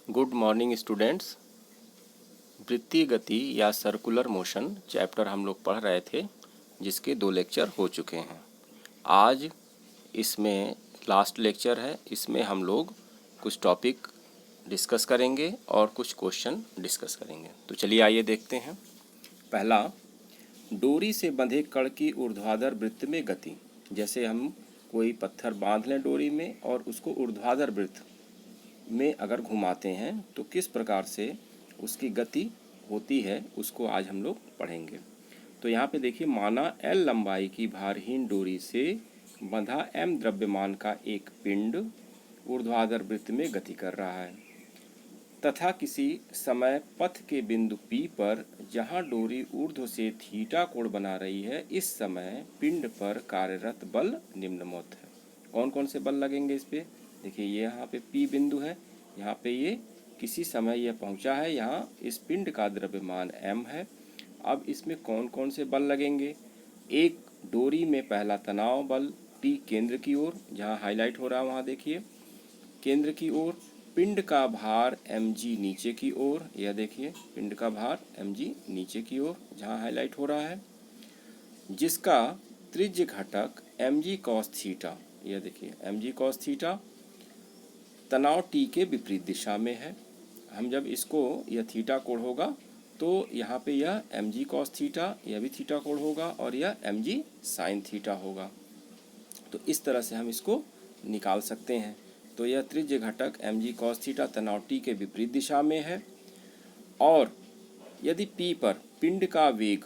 Good morning students. वृत्तीय गति या सर्कुलर मोशन चैप्टर हम लोग पढ़ रहे थे, जिसके 2 लेक्चर हो चुके हैं। आज इसमें लास्ट लेक्चर है। इसमें हम लोग कुछ टॉपिक डिस्कस करेंगे और कुछ क्वेश्चन डिस्कस करेंगे। तो चलिए आइए देखते हैं। पहला, डोरी से बंधे कण की ऊर्ध्वाधर वृत्त में गति। जैसे हम कोई पत्थर बांध लें डोरी में और उसको ऊर्ध्वाधर वृत्त में अगर घुमाते हैं तो किस प्रकार से उसकी गति होती है, उसको आज हम लोग पढ़ेंगे। तो यहाँ पे देखिए, माना L लंबाई की भारहीन डोरी से बंधा M द्रव्यमान का एक पिंड ऊर्ध्वाधर वृत्त में गति कर रहा है तथा किसी समय पथ के बिंदु P पर जहाँ डोरी ऊर्ध्व से थीटा कोण बना रही है, इस समय पिंड पर कार्यरत बल निम्नवत है। कौन कौन से बल लगेंगे इस पे? देखिए, ये यहाँ पे P बिंदु है, यहाँ पे ये किसी समय यह पहुँचा है, यहाँ इस पिंड का द्रव्यमान M है। अब इसमें कौन कौन से बल लगेंगे? एक, डोरी में पहला तनाव बल T केंद्र की ओर, जहाँ हाईलाइट हो रहा है वहाँ देखिए केंद्र की ओर। पिंड का भार mg नीचे की ओर, यह देखिए पिंड का भार mg नीचे की ओर जहाँ हाईलाइट हो रहा है, जिसका त्रिज्य घटक mg cos थीटा, यह देखिए mg cos थीटा तनाव T के विपरीत दिशा में है। हम जब इसको, यह थीटा कोण होगा तो यहाँ पे यह mg cos थीटा, यह भी थीटा कोण होगा और यह mg sin थीटा होगा। तो इस तरह से हम इसको निकाल सकते हैं। तो यह त्रिज्य घटक mg cos थीटा तनाव T के विपरीत दिशा में है। और यदि P पर पिंड का वेग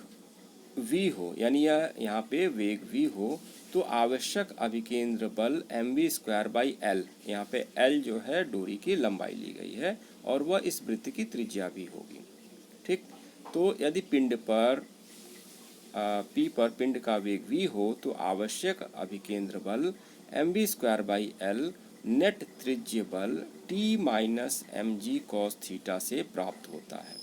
v हो, यानी यह यहाँ पे वेग v हो, तो आवश्यक अभिकेंद्र बल mv²/l, यहाँ पे l जो है डोरी की लंबाई ली गई है और वह इस वृत्त की त्रिज्या भी होगी। ठीक, तो यदि पिंड पर P पर पिंड का वेग v हो तो आवश्यक अभिकेंद्र बल mv²/l नेट त्रिज्य बल T minus mg cos theta से प्राप्त होता है।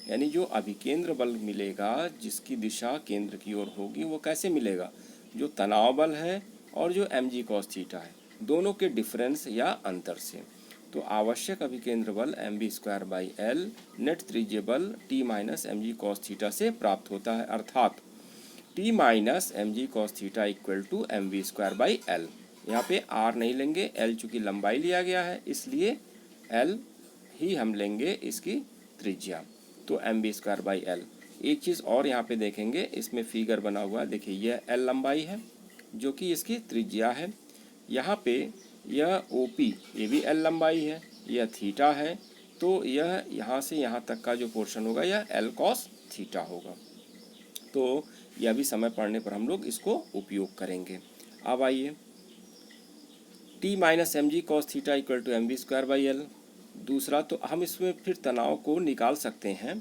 यानी जो अभिकेंद्र बल मिलेगा, जिसकी दिशा केंद्र की ओर होगी, वो कैसे मिलेगा? जो तनाव बल है और जो mg cos थीटा है, दोनों के डिफरेंस या अंतर से। तो आवश्यक अभिकेंद्र बल mv²/l नेट त्रिज्य बल T minus mg cos theta से प्राप्त होता है, अर्थात T minus mg cos theta equal to mv²/l। यहाँ पे r नहीं लेंगे, l चूँकि लंबाई लिया गया है इसलिए l ही हम लेंगे इसकी त्रिज्या, तो mv²/l। एक चीज़ और यहाँ पे देखेंगे, इसमें फिगर बना हुआ है, देखिए यह l लंबाई है जो कि इसकी त्रिज्या है। यहाँ पे यह OP, ये भी l लंबाई है, यह थीटा है, तो यह यहाँ से यहाँ तक का जो पोर्शन होगा यह l cos थीटा होगा। तो यह भी समय पड़ने पर हम लोग इसको उपयोग करेंगे। अब आइए, T minus mg cos theta equal to mv²/l। दूसरा, तो हम इसमें फिर तनाव को निकाल सकते हैं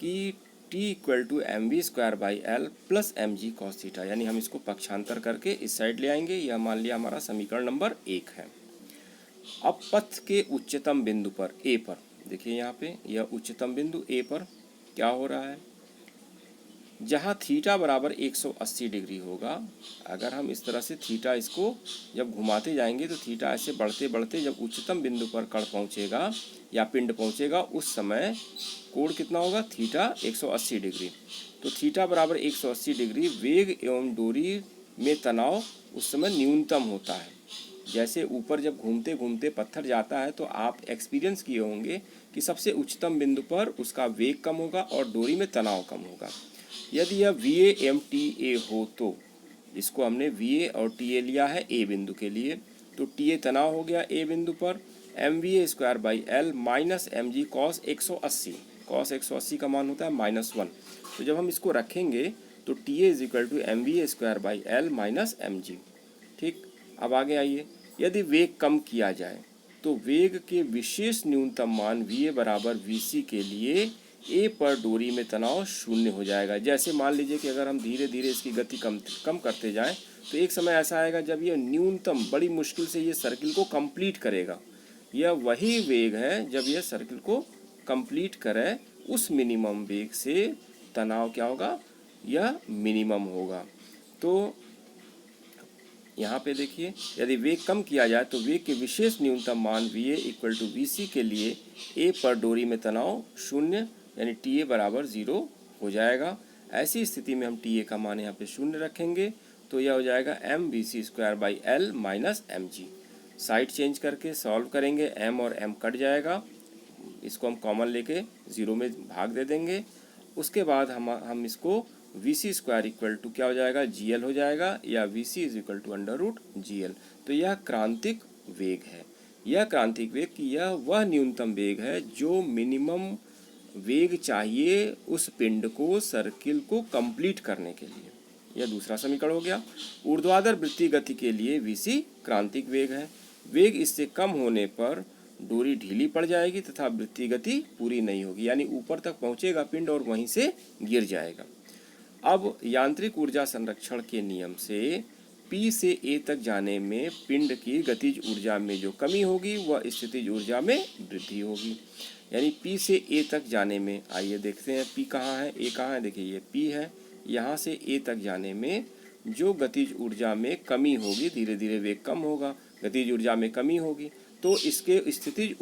कि T equal to mv²/l plus mg cos theta, यानी हम इसको पक्षांतर करके इस साइड ले आएंगे। यह मान लिया हमारा समीकरण नंबर 1 है। अब पथ के उच्चतम बिंदु पर A पर, देखिए यहाँ पे यह उच्चतम बिंदु A पर क्या हो रहा है, जहाँ थीटा बराबर 180 डिग्री होगा। अगर हम इस तरह से थीटा, इसको जब घुमाते जाएंगे तो थीटा ऐसे बढ़ते बढ़ते जब उच्चतम बिंदु पर कण पहुँचेगा या पिंड पहुँचेगा, उस समय कोण कितना होगा? Theta 180 degree. तो थीटा बराबर 180 डिग्री वेग एवं डोरी में तनाव उस समय न्यूनतम होता है। जैसे ऊपर जब घूमते घूमते पत्थर जाता है तो आप एक्सपीरियंस किए होंगे कि सबसे उच्चतम बिंदु पर उसका वेग कम होगा और डोरी में तनाव कम होगा। यदि यह VA एम TA हो तो, इसको हमने VA और TA लिया है A बिंदु के लिए, तो TA तनाव हो गया A बिंदु पर mva²/l minus mg cos 180, cos 180 का मान होता है -1। तो जब हम इसको रखेंगे तो TA is equal to mva²/l minus mg। ठीक, अब आगे आइए, यदि वेग कम किया जाए तो वेग के विशेष न्यूनतम मान VA बराबर VC के लिए A पर डोरी में तनाव शून्य हो जाएगा। जैसे मान लीजिए कि अगर हम धीरे धीरे इसकी गति कम करते जाएं तो एक समय ऐसा आएगा जब यह न्यूनतम बड़ी मुश्किल से ये सर्किल को कंप्लीट करेगा। यह वही वेग है जब यह सर्किल को कंप्लीट करे, उस मिनिमम वेग से तनाव क्या होगा? यह मिनिमम होगा। तो यहाँ पे देखिए, यदि वेग कम किया जाए तो वेग के विशेष न्यूनतम मान VA इक्वल टू VC के लिए A पर डोरी में तनाव शून्य यानी TA बराबर 0 हो जाएगा। ऐसी स्थिति में हम TA का मान यहाँ पे शून्य रखेंगे तो यह हो जाएगा mVc²/L minus mg। Side change करके सॉल्व करेंगे, m और m कट जाएगा, इसको हम कॉमन लेके 0 में भाग दे देंगे। उसके बाद हम इसको Vc² इक्वल टू क्या हो जाएगा, GL हो जाएगा, या Vc is equal to √GL। तो यह क्रांतिक वेग है। यह क्रांतिक वेग की यह वह न्यूनतम वेग है जो मिनिमम वेग चाहिए उस पिंड को, सर्किल को कंप्लीट करने के लिए। यह दूसरा समीकरण हो गया। ऊर्ध्वाधर वृत्तीय गति के लिए Vc क्रांतिक वेग है। वेग इससे कम होने पर डोरी ढीली पड़ जाएगी तथा वृत्तीय गति पूरी नहीं होगी, यानी ऊपर तक पहुंचेगा पिंड और वहीं से गिर जाएगा। अब यांत्रिक ऊर्जा संरक्षण के नियम से P से A तक जाने में पिंड की गतिज ऊर्जा में जो कमी होगी वह स्थितिज ऊर्जा में वृद्धि होगी। यानी P से A तक जाने में, आइए देखते हैं P कहाँ है, A कहाँ है। देखिए ये P है, यहाँ से A तक जाने में जो गतिज ऊर्जा में कमी होगी, धीरे धीरे वेग कम होगा, गतिज ऊर्जा में कमी होगी, तो इसके स्थितिज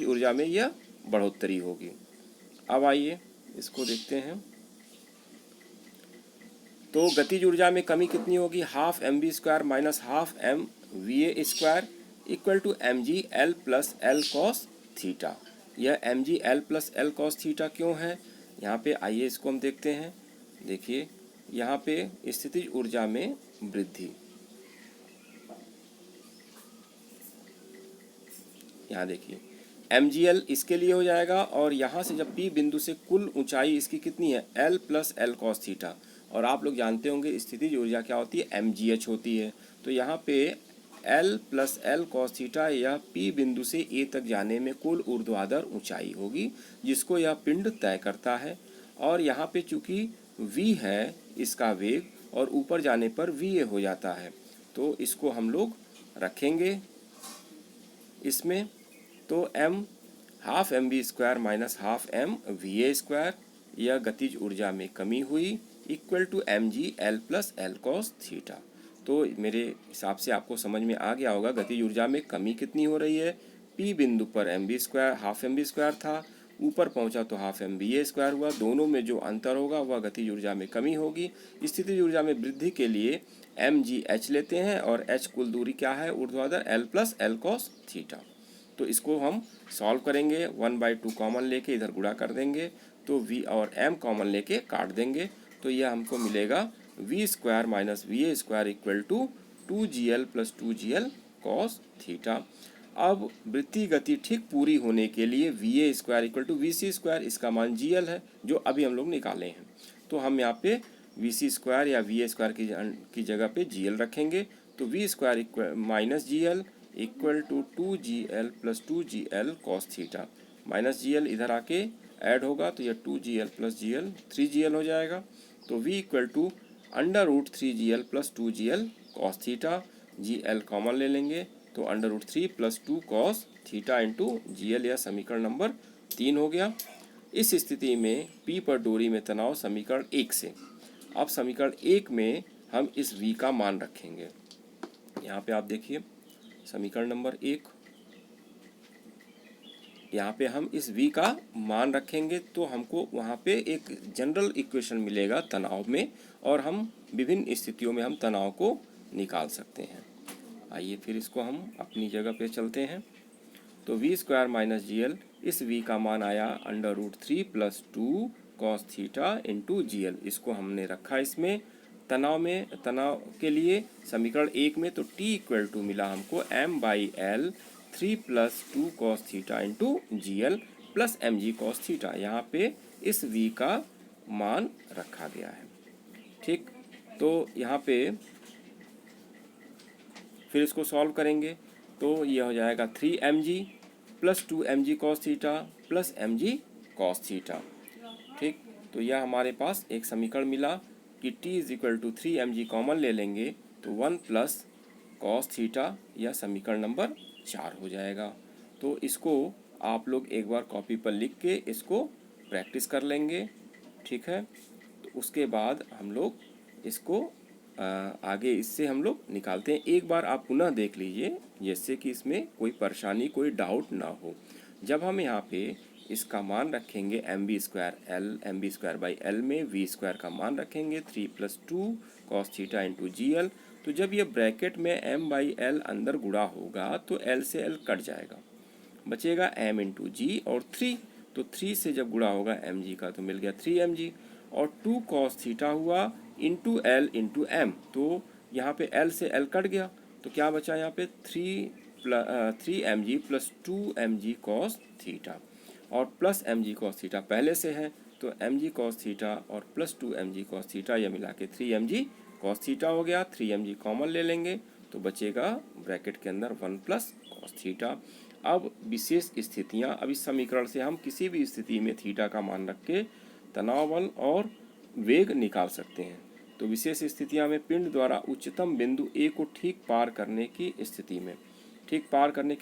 ऊर्जा में यह बढ़ोतरी होगी। अब आइए इसको देखते हैं। तो गतिज ऊर्जा में कमी कितनी होगी, half mv² minus half mva² equal to mgl plus l cos theta. यह mgl plus l cos theta क्यों है, यहाँ पे आइए इसको हम देखते हैं। देखिए यहाँ पे स्थितिज ऊर्जा में वृद्धि, यहाँ देखिए mgl इसके लिए हो जाएगा, और यहाँ से जब P बिंदु से कुल ऊंचाई इसकी कितनी है, L plus L cos theta, और आप लोग जानते होंगे स्थितिज ऊर्जा क्या होती है, mgh होती है। तो यहाँ पे L plus L cos theta यह P बिंदु से A तक जाने में कुल ऊर्ध्वाधर ऊंचाई होगी जिसको यह पिंड तय करता है। और यहाँ पे चूंकि V है इसका वेग और ऊपर जाने पर VA हो जाता है, तो इसको हम लोग रखेंगे इसमें। तो m half mv² minus half mva², यह गतिज ऊर्जा में कमी हुई, equal to mgl plus l cos theta. तो मेरे हिसाब से आपको समझ में आ गया होगा गतिज ऊर्जा में कमी कितनी हो रही है। P बिंदु पर mv² हाफ mv² था, ऊपर पहुंचा तो हाफ mva² हुआ, दोनों में जो अंतर होगा वह गतिज ऊर्जा में कमी होगी। स्थितिज ऊर्जा में वृद्धि के लिए mgh लेते हैं, और h कुल दूरी क्या है ऊर्ध्वाधर, l plus l cos theta. तो इसको हम सॉल्व करेंगे, 1/2 कॉमन लेके इधर गुणा कर देंगे, तो v और m कॉमन लेके काट देंगे, तो यह हमको मिलेगा v² minus va² equal to 2gl plus 2gl cos theta. अब वृत्तीय गति ठीक पूरी होने के लिए va² इक्वल टू vc², इसका मान gl है जो अभी हम लोग निकाले हैं। तो हम यहाँ पे vc² या va² की जगह पे gl रखेंगे, तो v² minus gl equal to 2gl plus 2gl cos theta. Minus gl इधर आके ऐड होगा तो यह 2gl प्लस gl 3gl हो जाएगा। तो v equal to √3gl plus 2gl cos theta, gl common ले लेंगे तो √3 plus 2 cos theta into gl, यह समीकरण नंबर 3 हो गया। इस स्थिति में P पर डोरी में तनाव समीकरण 1 से। अब समीकरण 1 में हम इस v का मान रखेंगे। यहाँ पे आप देखिए समीकरण नंबर 1, यहाँ पे हम इस v का मान रखेंगे तो हमको वहाँ पे एक जनरल इक्वेशन मिलेगा तनाव में, और हम विभिन्न स्थितियों में हम तनाव को निकाल सकते हैं। आइए फिर इसको हम अपनी जगह पे चलते हैं। तो v² माइनस gl, इस v का मान आया √3 plus 2 cos theta into gl, इसको हमने रखा इसमें तनाव के लिए समीकरण 1 में। तो t इक्वल टू मिला हमको m/l 3 plus 2 cos theta into gl plus mg cos theta, यहाँ पे इस v का मान रखा गया है। ठीक, तो यहाँ पे फिर इसको सॉल्व करेंगे तो यह हो जाएगा 3mg plus 2mg cos theta plus mg cos theta. ठीक, तो यह हमारे पास एक समीकरण मिला कि t is equal to 3mg common ले लेंगे तो 1 प्लस cos थीटा, यह समीकरण नंबर 4 हो जाएगा। तो इसको आप लोग एक बार कॉपी पर लिख के इसको प्रैक्टिस कर लेंगे। ठीक है, तो उसके बाद हम लोग इसको आगे इससे हम लोग निकालते हैं। एक बार आप पुनः देख लीजिए जिससे कि इसमें कोई परेशानी कोई डाउट ना हो। जब हम यहाँ पे इसका मान रखेंगे M B square by L में वी स्क्वायर का मान रखेंगे 3+2 cos theta into G L. तो जब ये ब्रैकेट में एम बाई एल अंदर गुणा होगा तो एल से एल कट जाएगा, बचेगा एम इंटू जी और 3। तो 3 से जब गुणा होगा एम जी का तो मिल गया 3mg और 2 कॉस थीटा हुआ इंटू एल इंटू एम। तो यहाँ पे एल से एल कट गया तो क्या बचा यहाँ पे 3mg plus 2mg cos theta और प्लस mg कॉस थीटा पहले से है तो mg कॉस थीटा और प्लस 2mg कॉस थीटा यह मिला के 3mg कॉस थीटा हो गया। 3mg कॉमन ले लेंगे तो बचेगा ब्रैकेट के अंदर 1 प्लस कॉस थीटा। अब विशेष स्थितियां, अब इस समीकरण से हम किसी भी स्थिति में थीटा का मान रख के तनाव बल और वेग निकाल सकते हैं। तो विशेष स्थितियां में पिंड द्वारा उच्चतम बिंदु ए को ठीक पार करने की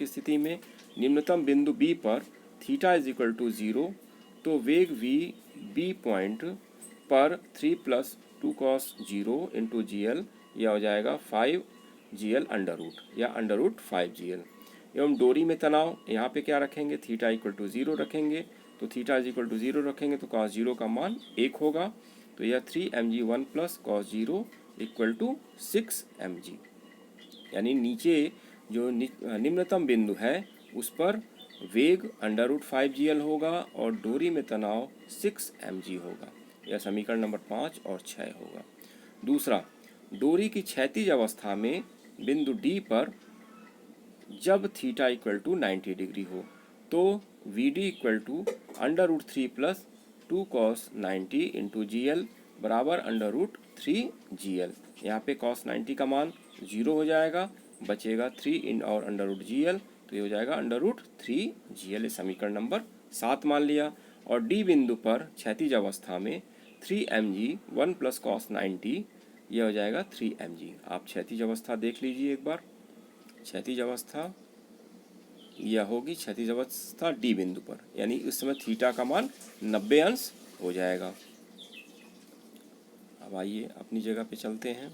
स्थिति में निम्नतम बिंदु बी पर थीटा इज इक्वल टू 0 तो वेग v बी पॉइंट पर 3+2 कॉस 0 इंटू जी एल यह हो जाएगा 5gl अंडर रूट या अंडर रूट 5gl। एवं डोरी में तनाव यहाँ पे क्या रखेंगे, थीटा इक्वल टू 0 रखेंगे तो थीटा इज इक्वल टू 0 रखेंगे तो कॉस 0 का मान 1 होगा। तो यह 3mg 1 plus cos 0 equal to 6mg, यानी नीचे जो निम्नतम बिंदु है उस पर वेग अंडर रूट 5gl होगा और डोरी में तनाव 6mg होगा। यह समीकरण नंबर 5 और 6 होगा। दूसरा, डोरी की क्षैतिज अवस्था में बिंदु डी पर जब थीटा इक्वल टू 90 डिग्री हो तो V D equal to under root 3 plus 2 cos 90 into G L बराबर अंडर रूट 3gl। यहाँ पे कॉस 90 का मान 0 हो जाएगा, बचेगा 3 इन और अंडर रूट जी एल तो ये हो जाएगा अंडर रूट 3gl। ये समीकरण नंबर 7 मान लिया। और डी बिंदु पर क्षैतिज अवस्था में 3mg 1 प्लस कॉस 90 यह हो जाएगा 3mg। आप क्षैतिज अवस्था देख लीजिए एक बार। क्षैतिज अवस्था यह होगी क्षैतिज अवस्था डी बिंदु पर, यानी इस समय थीटा का मान 90 अंश हो जाएगा। अब आइए अपनी जगह पे चलते हैं।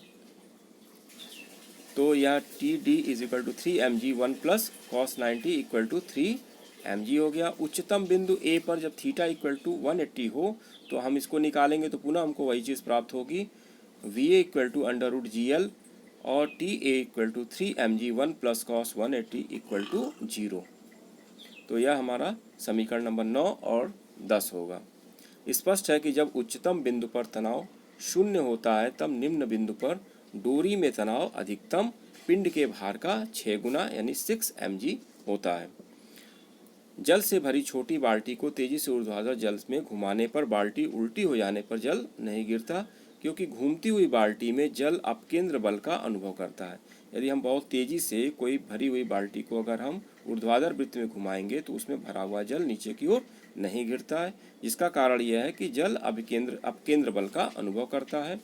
तो यह T D is equal to 3mg 1 plus cos 90 equal to 3mg हो गया। उच्चतम बिंदु ए पर जब थीटा इक्वल टू 180 हो तो हम इसको निकालेंगे तो पुनः हमको वही चीज़ प्राप्त होगी, v a equal to under root g l और t a equal to 3mg 1 plus cos 180 equal to 0। तो यह हमारा समीकरण नंबर 9 और 10 होगा। स्पष्ट है कि जब उच्चतम बिंदु पर तनाव 0 होता है तब निम्न बिंदु पर डोरी में तनाव अधिकतम पिंड के भार का 6 गुना यानी 6mg होता है। जल से भरी छोटी बाल्टी को तेजी से ऊर्ध्वाधर जल में घुमाने पर बाल्टी उल्टी हो जाने पर जल नहीं गिरता, क्योंकि घूमती हुई बाल्टी में जल अपकेंद्र बल का अनुभव करता है। यदि हम बहुत तेजी से कोई भरी हुई बाल्टी को अगर हम ऊर्ध्वाधर वृत्त में घुमाएंगे तो उसमें भरा हुआ जल नीचे की ओर नहीं गिरता है, जिसका कारण यह है कि जल अपकेंद्र बल का अनुभव करता है।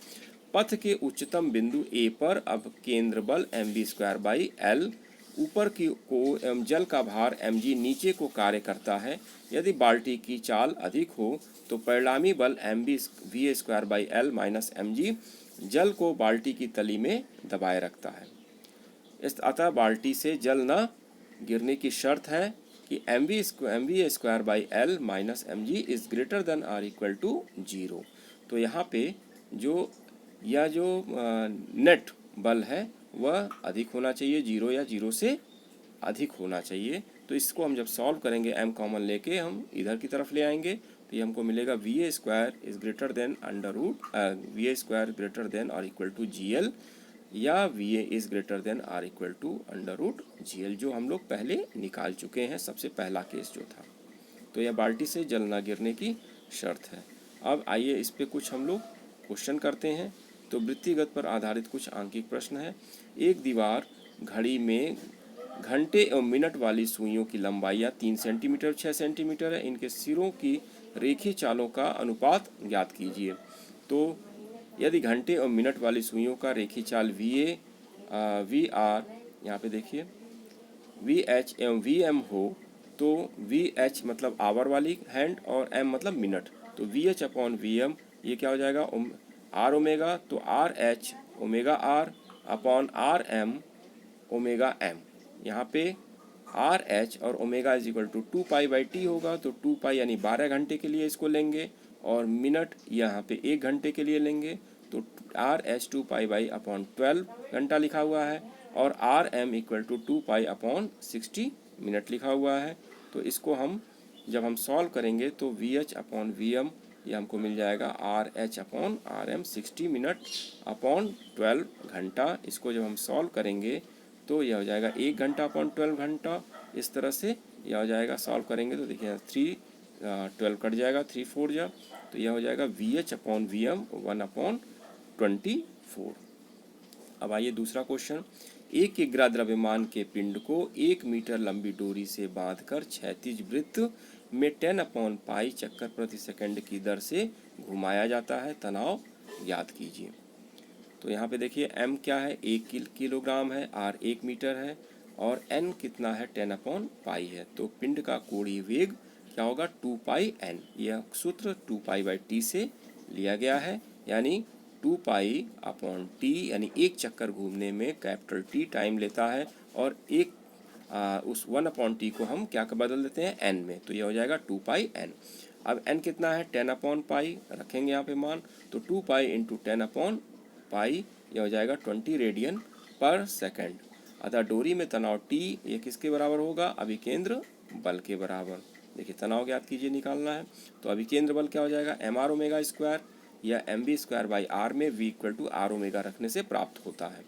पथ के उच्चतम बिंदु ए पर अपकेंद्र बल mv²/L ऊपर की को एवं जल का भार mg नीचे को कार्य करता है। यदि बाल्टी की चाल अधिक हो तो परिणामी बल mv²/L माइनस mg जल को बाल्टी की तली में दबाए रखता है। अतः बाल्टी से जल न गिरने की शर्त है कि mv²/L minus mg is greater than or equal to 0। तो यहाँ पे जो नेट बल है वह अधिक होना चाहिए, 0 या 0 से अधिक होना चाहिए। तो इसको हम जब सॉल्व करेंगे m कॉमन लेके हम इधर की तरफ ले आएंगे तो ये हमको मिलेगा va² is greater than under root va² greater than और इक्वल टू gl या va is greater than or equal to under root gl, जो हम लोग पहले निकाल चुके हैं, सबसे पहला केस जो था। तो यह बाल्टी से जल ना गिरने की शर्त है। अब आइए इस पे कुछ हम लोग क्वेश्चन करते हैं। तो वृत्तिगत पर आधारित कुछ आंकिक प्रश्न है। एक दीवार घड़ी में घंटे एवं मिनट वाली सुइयों की लंबाइयाँ 3 सेंटीमीटर 6 सेंटीमीटर है। इनके सिरों की रेखीय चालों का अनुपात ज्ञात कीजिए। तो यदि घंटे और मिनट वाली सुइयों का रेखीय चाल वी आर यहाँ पे देखिए VH एवं VM हो तो VH मतलब आवर वाली हैंड और M मतलब मिनट, तो VH अपॉन VM ये क्या हो जाएगा R ओमेगा, तो RH omega R upon R M omega M. यहाँ पे आर एच और ओमेगा इज इक्वल टू 2 पाई/t होगा, तो 2 पाई यानी 12 घंटे के लिए इसको लेंगे, और मिनट यहाँ पे 1 घंटे के लिए लेंगे, तो आर एच 2 पाई/12 घंटा लिखा हुआ है, और आर एम इक्वल टू 2 पाई/60 मिनट लिखा हुआ है। तो इसको हम जब हम सॉल्व करेंगे तो V H upon V M ये हमको मिल जाएगा R H upon R M 60 minute upon 12 घंटा। इसको जब हम सॉल्व करेंगे तो यह हो जाएगा 1 घंटा अपॉन 12 घंटा। इस तरह से यह हो जाएगा, सॉल्व करेंगे तो देखिए 12 कट जाएगा, 3 4 जा, तो यह हो जाएगा V H upon V M 1/24। अब आइए दूसरा क्वेश्चन। एक किग्रा द्रव्यमान के पिंड को 1 मीटर लंबी डोरी से बांधकर क्षैतिज वृत्त में 10/पाई चक्कर प्रति सेकंड की दर से घुमाया जाता है, तनाव ज्ञात कीजिए। तो यहाँ पे देखिए m क्या है, 1 किलोग्राम है, r 1 मीटर है, और n कितना है, 10/पाई है। तो पिंड का कोणीय वेग क्या होगा, 2 पाई n। यह सूत्र 2 पाई/t से लिया गया है, यानी 2 पाई/t यानी एक चक्कर घूमने में कैपिटल T टाइम लेता है, और उस 1/t को हम क्या बदल देते हैं, n में, तो यह हो जाएगा 2 पाई n। अब n कितना है, 10/पाई रखेंगे यहाँ पे मान, तो 2 पाई इंटू 10/पाई यह हो जाएगा 20 रेडियन पर सेकंड। अतः डोरी में तनाव T ये किसके बराबर होगा, अभिकेंद्र बल के बराबर। देखिए तनाव ज्ञात कीजिए, निकालना है, तो अभिकेंद्र बल क्या हो जाएगा, mr ओमेगा स्क्वायर या mv²/r में v equal to r omega रखने से प्राप्त होता है।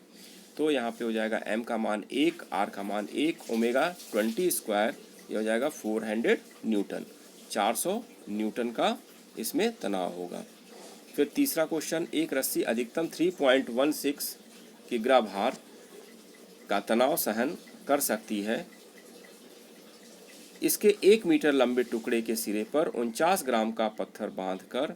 तो यहाँ पे हो जाएगा m का मान 1, r का मान 1, ओमेगा 20 स्क्वायर ये हो जाएगा 400 न्यूटन, 400 न्यूटन का इसमें तनाव होगा। फिर तीसरा क्वेश्चन, एक रस्सी अधिकतम 3.16 किग्रा भार का तनाव सहन कर सकती है। इसके 1 मीटर लंबे टुकड़े के सिरे पर 49 ग्राम का पत्थर बांधकर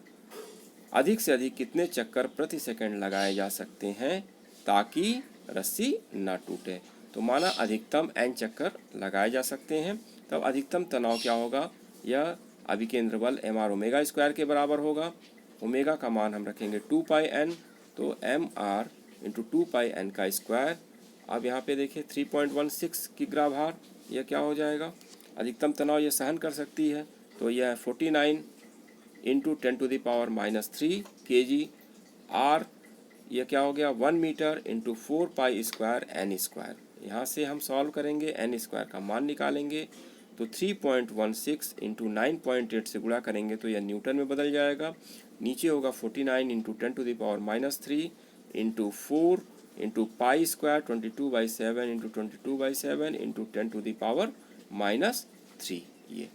अधिक से अधिक कितने चक्कर प्रति सेकंड लगाए जा सकते हैं ताकि रस्सी न टूटे। तो माना अधिकतम n चक्कर लगाए जा सकते हैं, तब अधिकतम तनाव क्या होगा, यह अभिकेंद्र बल mr ओमेगा स्क्वायर के बराबर होगा। ओमेगा का मान हम रखेंगे 2 पाई n, तो mr इंटू 2 पाई n का स्क्वायर। अब यहाँ पे देखिए 3.16 किग्रा भार यह क्या हो जाएगा, अधिकतम तनाव यह सहन कर सकती है, तो यह 49 इंटू 10⁻³ kg। r यह क्या हो गया, 1 metre into 4 pi square n square. यहाँ से हम सॉल्व करेंगे, n स्क्वायर का मान निकालेंगे, तो 3.16 इंटू 9.8 से गुणा करेंगे तो यह न्यूटन में बदल जाएगा। नीचे होगा 49 into 10⁻³ into 4 into pi square 22/7 into 22/7 into 10⁻³ ये।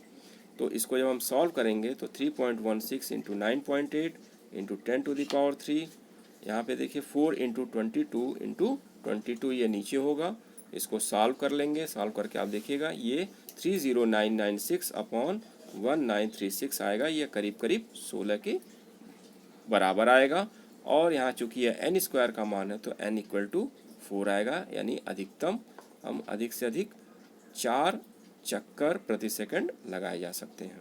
तो इसको जब हम सॉल्व करेंगे तो 3.16 इंटू 9.8 इंटू 10⁻³ यहाँ पे देखिए 4 इंटू 22 इंटू 22 ये नीचे होगा। इसको सॉल्व कर लेंगे, सॉल्व करके आप देखिएगा ये 30996/1936 आएगा। ये करीब करीब 16 के बराबर आएगा। और यहाँ चूँकि यह n स्क्वायर का मान है तो n इक्वल टू 4 आएगा, यानी अधिकतम हम अधिक से अधिक 4 चक्कर प्रति सेकंड लगाए जा सकते हैं।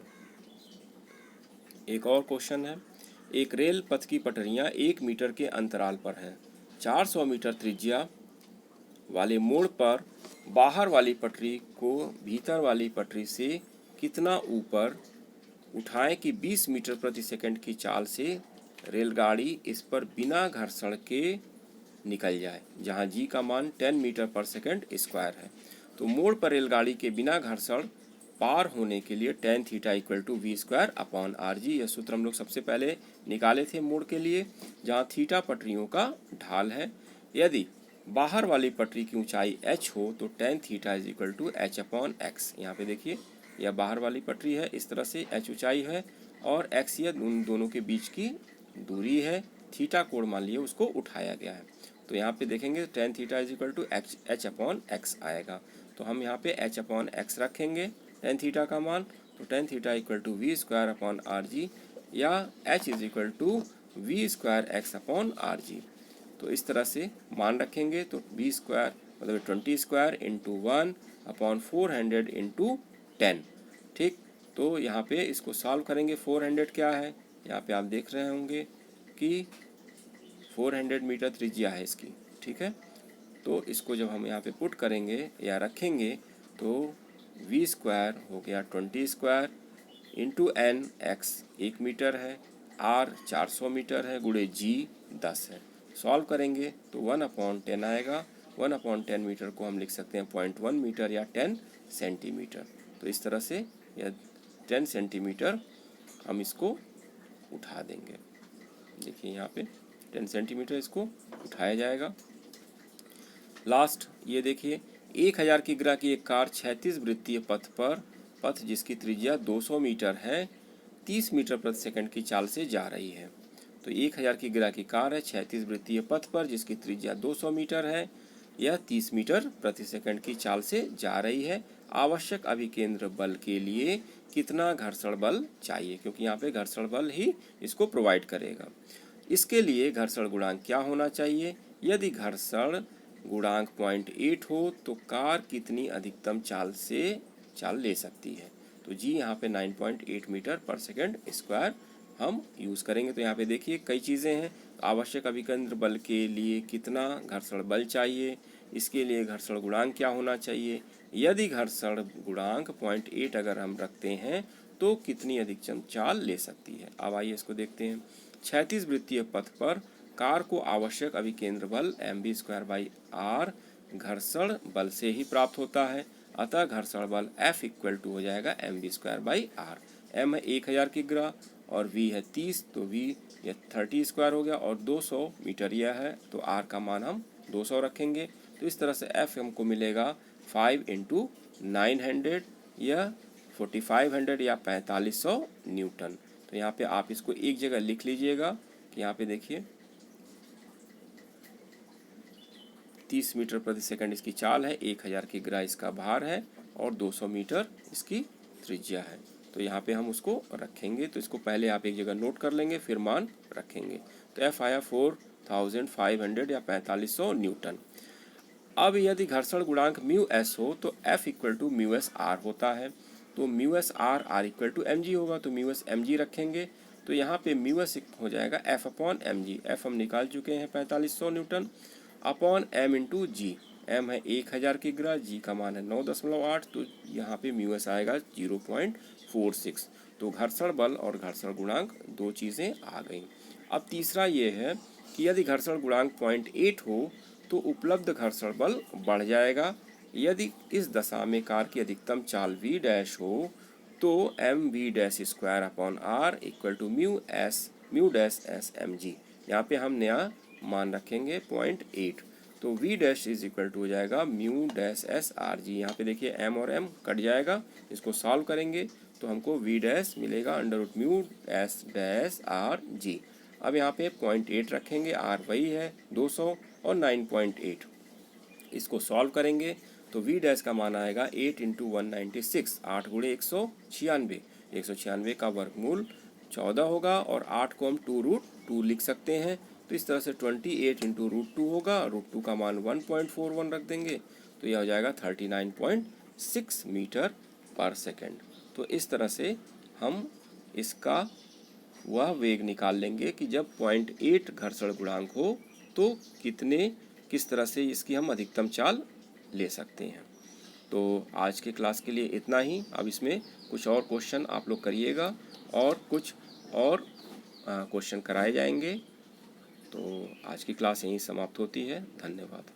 एक और क्वेश्चन है, एक रेल पथ की पटरियाँ 1 मीटर के अंतराल पर हैं। 400 मीटर त्रिज्या वाले मोड़ पर बाहर वाली पटरी को भीतर वाली पटरी से कितना ऊपर उठाएं कि 20 मीटर प्रति सेकंड की चाल से रेलगाड़ी इस पर बिना घर्षण के निकल जाए, जहां g का मान 10 मीटर पर सेकंड स्क्वायर है। तो मोड़ पर रेलगाड़ी के बिना घर्षण पार होने के लिए tan theta equal to v²/rg। यह सूत्र हम लोग सबसे पहले निकाले थे मोड़ के लिए, जहां थीटा पटरियों का ढाल है। यदि बाहर वाली पटरी की ऊंचाई h हो तो tan theta is equal to h/x। यहाँ पे देखिए यह बाहर वाली पटरी है, इस तरह से h ऊंचाई है और x यह उन दोनों के बीच की दूरी है। थीटा कोण मान लिए उसको उठाया गया है, तो यहाँ पे देखेंगे tan theta is equal to h/x आएगा। तो हम यहाँ पे h/x रखेंगे tan थीटा का मान, तो tan theta equal to v²/rg या h is equal to v²x/rg। तो इस तरह से मान रखेंगे, तो v² मतलब 20 स्क्वायर इंटू 1/400 इंटू 10। ठीक, तो यहाँ पे इसको सॉल्व करेंगे। 400 क्या है, यहाँ पे आप देख रहे होंगे कि 400 मीटर त्रिज्या है इसकी, ठीक है। तो इसको जब हम यहाँ पे पुट करेंगे या रखेंगे तो v स्क्वायर हो गया 20 square into N, X 1 metre है, आर 400 मीटर है, गुणे जी 10 है। सॉल्व करेंगे तो 1/10 आएगा। 1/10 मीटर को हम लिख सकते हैं 0.1 मीटर या 10 सेंटीमीटर। तो इस तरह से यह 10 सेंटीमीटर हम इसको उठा देंगे। देखिए यहाँ पे 10 सेंटीमीटर इसको उठाया जाएगा। लास्ट ये देखिए 1000 की ग्रा की एक कार 36 वृत्तीय पथ जिसकी त्रिज्या 200 मीटर है 30 मीटर प्रति सेकंड की चाल से जा रही है। तो 1000 की ग्रा की कार है 36 वृत्तीय पथ पर जिसकी त्रिज्या 200 मीटर है, यह 30 मीटर प्रति सेकंड की चाल से जा रही है। आवश्यक अभिकेंद्र बल के लिए कितना घर्षण बल चाहिए, क्योंकि यहाँ पे घर्षण बल ही इसको प्रोवाइड करेगा। इसके लिए घर्षण गुणांक क्या होना चाहिए? यदि घर्षण गुणांक 0.8 हो तो कार कितनी अधिकतम चाल ले सकती है? तो जी यहाँ पे 9.8 मीटर पर सेकंड स्क्वायर हम यूज़ करेंगे। तो यहाँ पे देखिए कई चीज़ें हैं। आवश्यक अभिकेंद्र बल के लिए कितना घर्षण बल चाहिए, इसके लिए घर्षण गुणांक क्या होना चाहिए, यदि घर्षण गुणांक 0.8 अगर हम रखते हैं तो कितनी अधिकतम चाल ले सकती है। अब आइए इसको देखते हैं। 36 वृत्तीय पथ पर कार को आवश्यक अभिकेंद्र बल mv²/r घर्षण बल से ही प्राप्त होता है। अतः घर्षण बल F = हो जाएगा mv²/r। m है 1000 की ग्रा और v है 30, तो v यह 30 स्क्वायर हो गया और 200 मीटर यह है, तो r का मान हम 200 रखेंगे। तो इस तरह से F हमको मिलेगा 5 × 900 या 4500 या 4500 न्यूटन। तो यहाँ पे आप इसको एक जगह लिख लीजिएगा कि यहाँ पे देखिए 30 मीटर प्रति सेकंड इसकी चाल है, 1000 की ग्रा इसका भार है और 200 मीटर इसकी त्रिज्या है। तो यहाँ पे हम उसको रखेंगे। तो इसको पहले आप एक जगह नोट कर लेंगे फिर मान रखेंगे। तो F आया 4500 या 4500 न्यूटन। अब यदि घर्षण गुणांक μs हो तो F = μs/r होता है। तो μs/r r = mg होगा, तो μs mg रखेंगे। तो यहाँ पे μs हो जाएगा F/mg। F हम निकाल चुके हैं 4500 Newton upon m × g। m है 1000 की ग्रा, g का मान है 9.8, तो यहाँ पे μs आएगा 0.46। तो घर्षण बल और घर्षण गुणांक दो चीज़ें आ गई। अब तीसरा ये है कि यदि घर्षण गुणांक 0.8 हो तो उपलब्ध घर्षण बल बढ़ जाएगा। यदि इस दशा में कार की अधिकतम चाल v' हो तो mv'²/r = μ'(s)mg। यहाँ पे हम नया मान रखेंगे 0.8। तो v' हो जाएगा μ'(s)r g। यहाँ पे देखिए m और m कट जाएगा, इसको सॉल्व करेंगे तो हमको v' मिलेगा √μ'(s)r g। अब यहाँ पे 0.8 रखेंगे, r वही है 200 और 9.8, इसको सॉल्व करेंगे तो v' का मान आएगा 8 × 196, 8 × 196, 196 का वर्गमूल 14 होगा और 8 को हम 2√2 लिख सकते हैं। तो इस तरह से 28 × √2 होगा, √2 का मान 1.41 रख देंगे तो यह हो जाएगा 39.6 मीटर पर सेकंड। तो इस तरह से हम इसका वह वेग निकाल लेंगे कि जब 0.8 घर्षण गुणांक हो तो किस तरह से इसकी हम अधिकतम चाल ले सकते हैं। तो आज के क्लास के लिए इतना ही। अब इसमें कुछ और क्वेश्चन आप लोग करिएगा और कुछ और क्वेश्चन कराए जाएंगे। तो आज की क्लास यहीं समाप्त होती है। धन्यवाद।